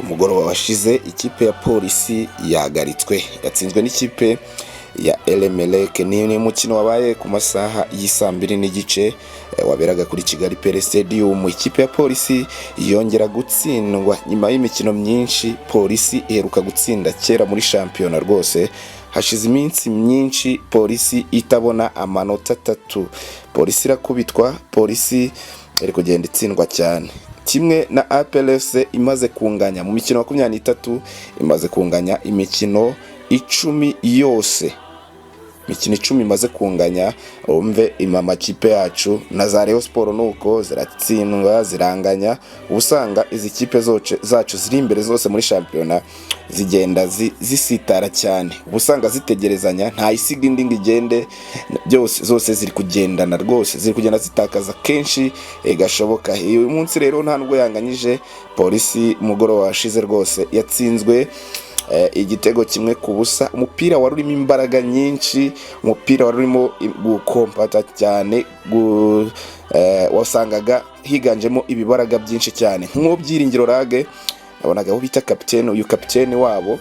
mugoroba washize ikipe ya polisi yahagaritswe, yatsinzwe n'ikipe ya Elemeleke. Ni umukino wabaye ku masaha y'isa 2:30 waberaga kuri Kigali Pele Stadium. Ikipe ya polisi yongera gutsindwa nyuma y'imikino myinshi. Polisi iheruka gutsinda kera muri shampiyona rwose, hashize iminsi myinshi polisi itabona amanota 3. Polisi irakubitwa, polisi iri kugenda itsindwa cyane. Kimwe na APRFC imaze kunganya mu mikino 23, imaze kunganya imikino 10 yose. Mikino 10 imaze kunganya. Umve amakipe yacu na za Rayon Sport nuko ziratsindwa ziranganya. Ubusanga izi kipe zacu ziri imbere zose muri shampiyona zigenda zisitara cyane. Ubusanga zitegerezanya, nta isiga indi ngigende, byose zose ziri kugendana rwose, ziri kugenda zitakaza kenshi gashoboka. Uyu munsi rero nta nubwo yanganyije. Polisi mugoroba washize rwose yatsinzwe igitego 1-0. Umupira wari urimo imbaraga nyinshi, umupira wari urimo gukompata cyane, wasangaga higanjemo ibibaraga byinshi cyane. Nk'Byiringiro Rage nabonaga aho bita kapiteni, uyu kapiteni wabo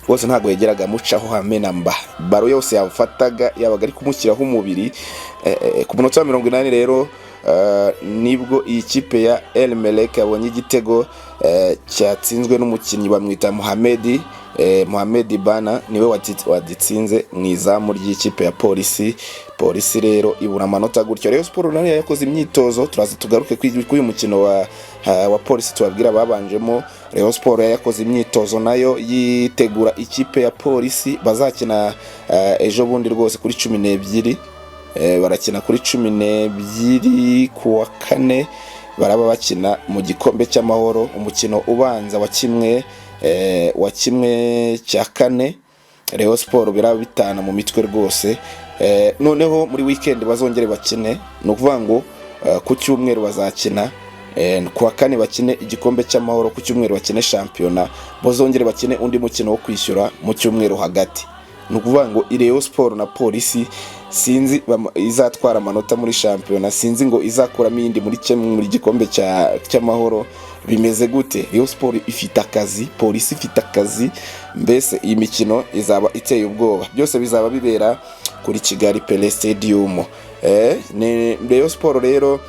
bose ntago yegeraga mucaho hamena mba, baro yose yafataga yabaga ari kumushyiraho umubiri. Ku munota wa 80 rero nibwo iyi kipe ya Elemeleke yabonye igitego cyatsinzwe n'umukinnyi bamwita Mohamed Bana, niwe waditsinze mu izamu ry'ikipe ya polisi. Polisi rero ibura amanota gutyo. Rayon Sport nayo yakoze imyitozo, turaza tugaruke kuri uyu mukino wa polisi tubabwira babanjemo. Rayon Sport yakoze imyitozo nayo yitegura ikipe ya polisi, bazakina ejo bundi rwose kuri 12. Barakina kuri 12 kuwa 4, baraba bakina mu gikombe cy'amahoro, umukino ubanza wa kimwe cya 4. Rayon Sport biraba bitana mu mitwe rwose. Noneho muri weekend bazongere bakine, no kuvuga ngo ku cyumweru bazakina, kuwa 4 bakine igikombe cy'amahoro, ku cyumweru bakine shampiyona, bazongere bakine undi mukino wo kwishyura mu cyumweru hagati. No kuvuga ngo Rayon Sport na polisi sinzi izatwara amanota muri shampiyona, sinzi ngo izakuramo iyindi muri gikombe cy'amahoro bimeze gute. Rayon Sport ifite akazi, polisi ifite akazi, mbese iyi mikino izaba iteye ubwoba. Byose bizaba bibera kuri Kigali Pele Stadium. Ni Rayon Sport rero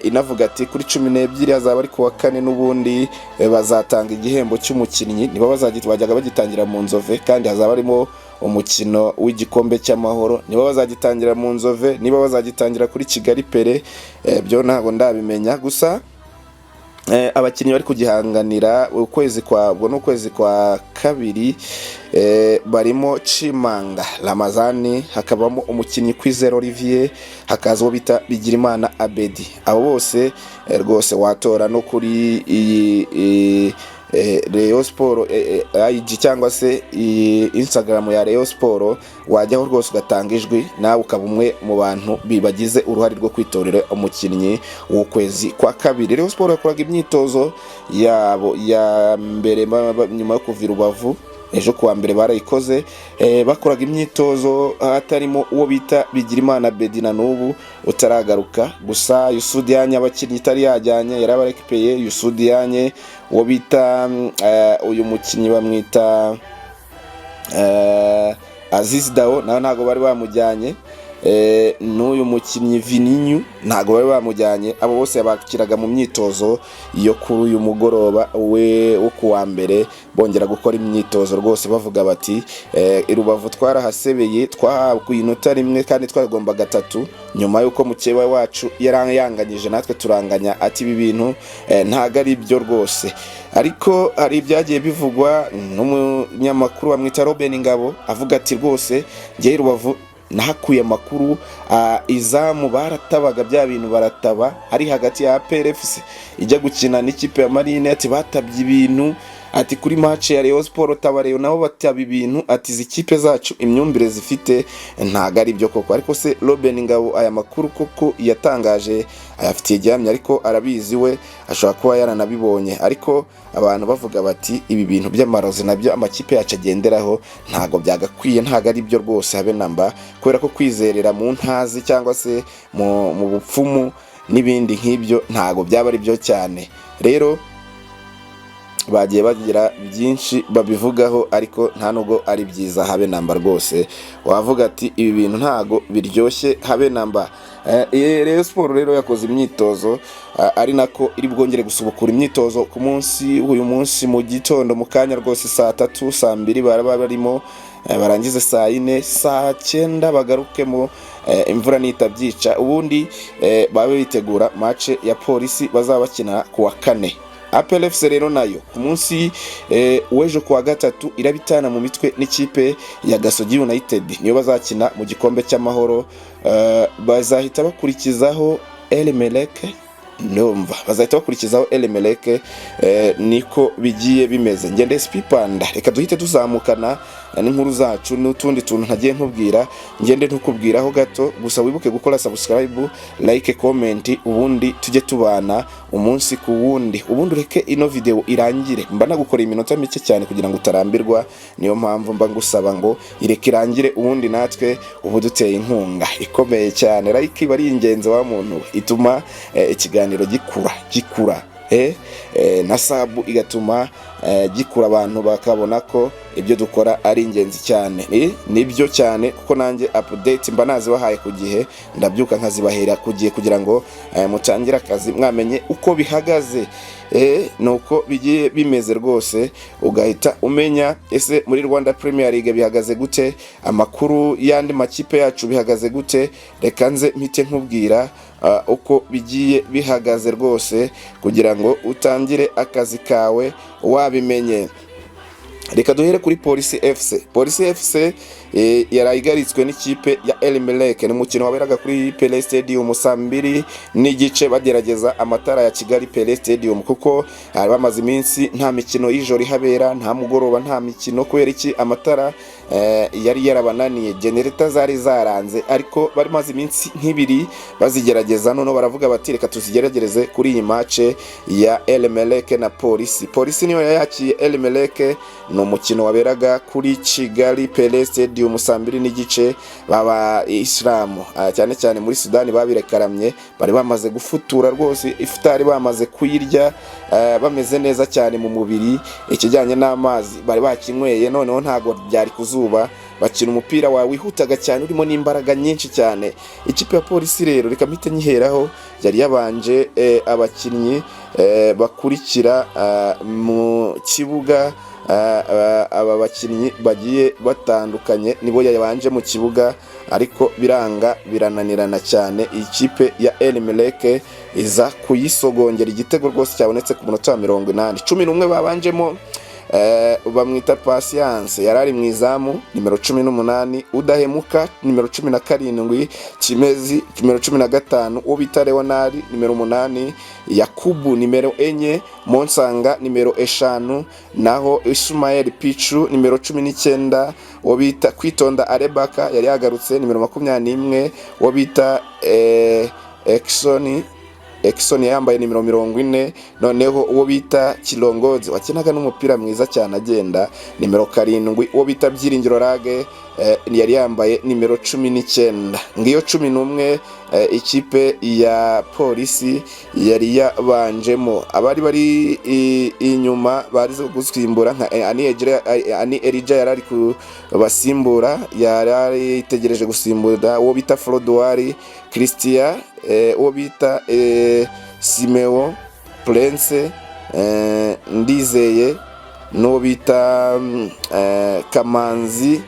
inavuga ati kuri 12 hazaba ari kuwa 4 n'ubundi bazatanga igihembo cy'umukinnyi, niba bajyaga bagitangira mu Nzove, kandi hazaba arimo umukino w'igikombe cy'amahoro, niba bazagitangira mu Nzove, niba bazagitangira kuri Kigali Pele, byo ntabwo ndabimenya. Gusa abakinnyi bari kugihanganira ukwezi kwa 2 barimo Chimanga Ramazani, hakabamo umukinnyi Kwizera Olivier, hakaza uwo bita Bigirimana Abedi. Abo bose rwose watora no kuri iyi Rayon Sport IG cyangwa se Instagram ya Rayon Sport, wajyaho rwose ugatanga ijwi, nawe ukaba umwe mu bantu bibagize uruhare rwo kwitorera umukinnyi w'ukwezi kwa 2. Rayon Sport yakoraga imyitozo yabo ya mbere nyuma yo kuva Rubavu. Ejo kuwa mbere barayikoze, bakoraga imyitozo hatarimo uwo bita Bigirimana Bedina n'ubu utaragaruka. Gusa Yusudianye abakinnyi itari yajyanye yarabarekipeye. Yusudianye uwo bita uyu mukinnyi bamwita Aziz Dao nawe ntago bari bamujyanye. N'uyu mukinnyi Vininyu ntago bari bamujyanye. Abo bose bakiraga mu myitozo yo kuri uyu mugoroba wo kuwa mbere, bongera gukora imyitozo rwose bavuga bati Rubavu twarahasebeye, twahakuye inota 1 kandi twagombaga 3 nyuma yuko mukeba wacu yaranganyije natwe turanganya. Ati ibi bintu ntago ari byo rwose. Ariko hari ibyagiye bivugwa n'umunyamakuru bamwita Robin Ngabo, avuga ati rwose ngiye Rubavu nahakuye amakuru, izamu baratabaga bya bintu barataba ari hagati ya APRFC ijya gukina n'ikipe ya Marine. Ati batabye ibintu, ati kuri match ya Rayon Sport tabareyo nabo bataba ibintu. Ati izikipe zacu imyumvire zifite ntago ari byo koko. Ariko se Robin Ngabo aya makuru koko yatangaje ayafitiye gihamya, ariko arabizi we, ashobora kuba yaranabibonye. Ariko abantu bavuga bati ibi bintu by'amarozi nabyo amakipe yacu agenderaho ntago byagakwiye, ntago ari byo rwose habe namba, kubera ko kwizerera mu ntazi cyangwa se mu bupfumu n'ibindi nk'ibyo ntago byaba ari byo cyane. Rero bagiye bagira byinshi babivugaho, ariko nta nubwo ari byiza habe namba rwose. Wavuga ati ibi bintu ntago biryoshye habe namba. Rayon Sport rero yakoze imyitozo, ari nako iri bwongere gusubukura imyitozo ku munsi uyu munsi mu gitondo mu kanya rwose saa 3 saa 2 baraba barimo, barangize saa 4 saa 9 bagarukemo, imvura nitabyica, ubundi babe bitegura match ya polisi bazaba bakina ku wa 4. APR FC rero nayo ku munsi wejo ku wa gatatu irabitana mu mitwe n'ikipe ya Gasogi United, niyo bazakina mu gikombe cy'amahoro. Bazahita bakurikizaho Elmeleke, ndumva bazahita bakurikizaho Elmeleke, niko bigiye bimeze. Ngende Spipanda, reka duhite tuzamukana n'inkuru zacu n'utundi tuntu ntagiye nkubwira, ngende ntukubwiraho gato. Gusa wibuke gukora subscribe, like, comment, ubundi tujye tubana umunsi ku wundi. Ubundi reke ino video irangire, mba nagukora iminota mike cyane kugira ngo utarambirwa, niyo mpamvu mba ngusaba ngo ireke irangire, ubundi natwe ubu duteye inkunga ikomeye cyane. Like bari ingenzi wa muntu, ituma ikiganiro gikura na sabu igatuma gikura, abantu bakabona ko ibyo dukora ari ingenzi cyane. Nibyo cyane kuko nanjye update mba nazibahaye ku gihe, ndabyuka nkazibahera ku gihe kugira ngo mutangira akazi mwamenye uko bihagaze. Nuko bigiye bimeze rwose, ugahita umenya ese muri Rwanda Premier League bihagaze gute, amakuru yandi makipe yacu bihagaze gute. Reka nze mpite nkubwira uko bigiye bihagaze rwose kugira ngo utangire akazi kawe wabimenye. Reka duhere kuri Police FC. Police FC yarayigaritswe n'ikipe ya Elmeleke, ni mukino waberaga kuri Pele Stadium saa 2 n'igice bagerageza amatara ya Kigali Pele Stadium, kuko bamaze iminsi nta mikino y'ijoro ihabera, nta mugoroba nta mikino. Kubera iki? Amatara yari yarabananiye, generator zari zaranze, ariko bari maze iminsi nk'ibiri bazigerageza, none baravuga bati reka tuzigerageze kuri iyi match ya Elmeleke na Police. Police niyo yayakiye Elmeleke, no mukino waberaga kuri Kigali Pele Stadium saa 2 n'igice. Baba Islamu cyane cyane muri Sudani babirekaramye, bari bamaze gufutura rwose, ifutari bamaze kuyirya, bameze neza cyane mu mubiri, ikijyanye n'amazi bari bakinyweye, noneho ntago byari kuzuba, bakina umupira wawe wihutaga cyane urimo n'imbaraga nyinshi cyane. Ikipe ya Polisi rero reka mpite nyiheraho, yari yabanje abakinnyi bakurikira mu kibuga. Aba bakinnyi bagiye batandukanye nibo yabanje mu kibuga, ariko biranga birananirana cyane. Ikipe ya Elmeleke iza kuyisogongera igitego rwose cyabonetse ku munota wa 80. 11 babanjemo bamwita Patience, yarari mu izamu nimero 18, Udahemuka nimero 17, Kimezi nimero 15, ubita Leonard nimero 8, Yakubu nimero 4, Monsanga nimero 5, naho Ismael Pichu nimero 19, wabita Kwitonda Arebaka yari yagarutse nimero 21, wabita Exxon yambaye nimero 40, noneho uwo bita Kilongozi wakinaga n'umupira mwiza cyane agenda nimero 7, uwo bita Byiringiro Rage yari yambaye nimero 19. Ngiyo 11 ikipe ya Polisi yari yabanjemo. Abari bari inyuma bari gusimbura nka Ani Elija yarari kubasimbura, yarari itegereje gusimbura uwo bita Frodouari Christian, uwo bita Simeo Prince, Ndizeye, n'uwo bita Kamanzi.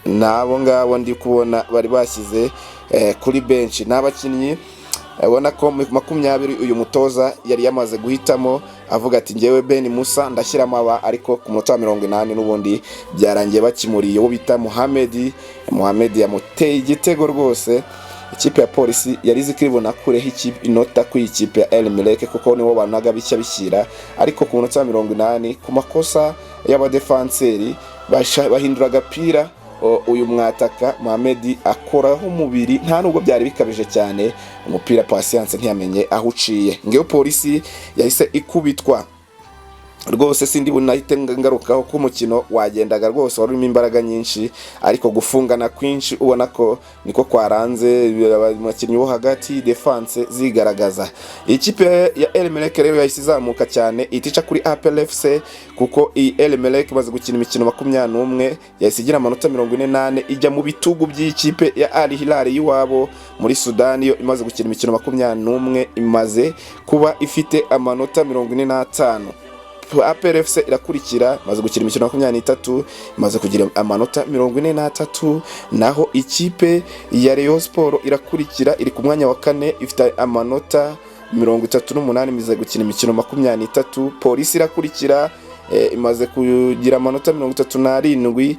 Nabo ngabo ndi kubona bari bashyize kuri bench. N'abakinnyi ubona ko 20 uyu mutoza yari yamaze guhitamo, avuga ati ngewe Ben Musa ndashyiramo aba, ariko ku munota wa 80 n'ubundi byarangiye bakimuriye uwo bita Mohamed yamuteye igitego rwose. Ikipe ya Polisi yari zikiribona kureho inota ku ikipe ya Elmeleke, kuko niwo banaga bishya bishyira, ariko ku munota wa 80 ku makosa y'abadefanseri bahindura agapira, uyu mwataka Mohamed akoraho umubiri, nta nubwo byari bikabije cyane, umupira Patience ntiyamenye aho uciye. Ngeyo Polisi yahise ikubitwa rwose sindi bunahite ngarukaho ko umukino wagendaga rwose warimo imbaraga nyinshi, ariko gufungana kwinshi ubona ko niko kwaranze abakinnyi bo hagati, defense zigaragaza. Ikipe ya El Merreikh rero yahise izamuka cyane itica kuri APR FC, kuko iyi El Merreikh imaze gukina imikino 21 yahise igira amanota 48 ijya mu bitugu by'ikipe ya Al Hilal y'iwabo muri Sudani, yo imaze gukina imikino 21 imaze kuba ifite amanota 45. APR FC irakurikira imaze gukina imikino 23 imaze kugira amanota 43, naho ikipe ya Rayon Sport irakurikira iri ku mwanya wa 4 ifite amanota 38 imaze gukina imikino 23. Polisi irakurikira imaze kugira amanota 37,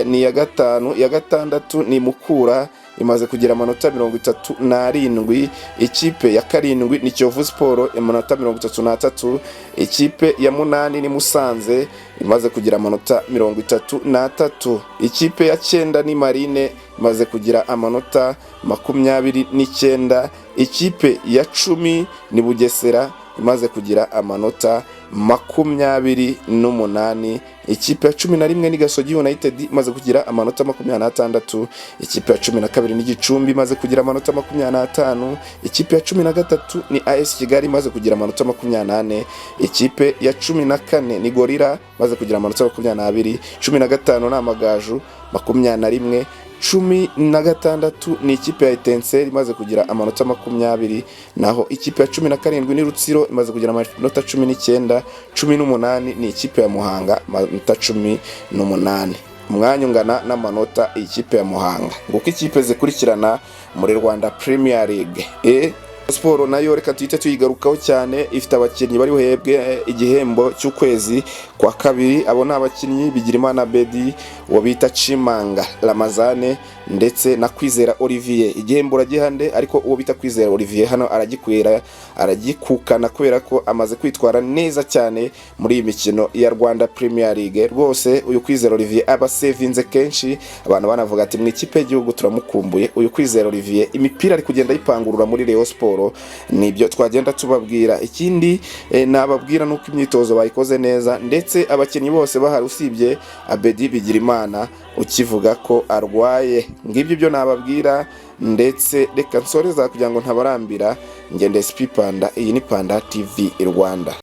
ni ya gatanu. Ya gatandatu ni Mukura imaze kugira amanota 37. Ikipe ya karindwi ni Kiyovu Sport amanota 33. Ikipe ya munani ni Musanze imaze kugira amanota 33. Ikipe ya cyenda ni Marine imaze kugira amanota 29. Ikipe ya 10 ni Bugesera imaze kugira amanota 28. Ikipe ya 11 ni Gasogi United imaze kugira amanota 26. Ikipe ya 12 ni Gicumbi imaze kugira amanota 25. Ikipe ya 13 ni AS Kigali imaze kugira amanota 28. Ikipe ya 14 ni Gorilla imaze kugira amanota 22. 15 ni Amagaju 21. 16 ni ikipe ya Etincelle imaze kugira amanota 20, naho ikipe ya 17 ni Rutsiro imaze kugira amanota 19. 18 ni ikipe ya Muhanga amanota 18. Umwanya ungana n'amanota ikipe ya Muhanga. Nguko ikipe zikurikirana muri Rwanda Premier League. Sport nayo reka tuhite tuyigarukaho cyane, ifite abakinnyi bari buhebwe igihembo cy'ukwezi kwa kabiri. Abo ni abakinnyi Bigirimana Bedi, uwo bita Chimanga Ramazane ndetse na Kwizera Olivier. Igihembo uragihande, ariko uwo bita Kwizera Olivier hano aragikwera aragikukana kubera ko amaze kwitwara neza cyane muri iyi mikino ya Rwanda Premier League. Rwose uyu Kwizera Olivier aba savinze kenshi, abantu banavuga ati mu ikipe y'igihugu turamukumbuye. Uyu Kwizera Olivier imipira ari kugenda yipangurura muri Rayon Sport, nibyo twagenda tubabwira. Ikindi nababwira nuko imyitozo bayikoze neza, ndetse abakinnyi bose bahari usibye Abedi Bigirimana ukivuga ko arwaye. Ngibyo byo nababwira, ndetse reka nsoreza kugira ngo ntabarambira. Ngende SP Panda, iyi ni Panda TV Rwanda.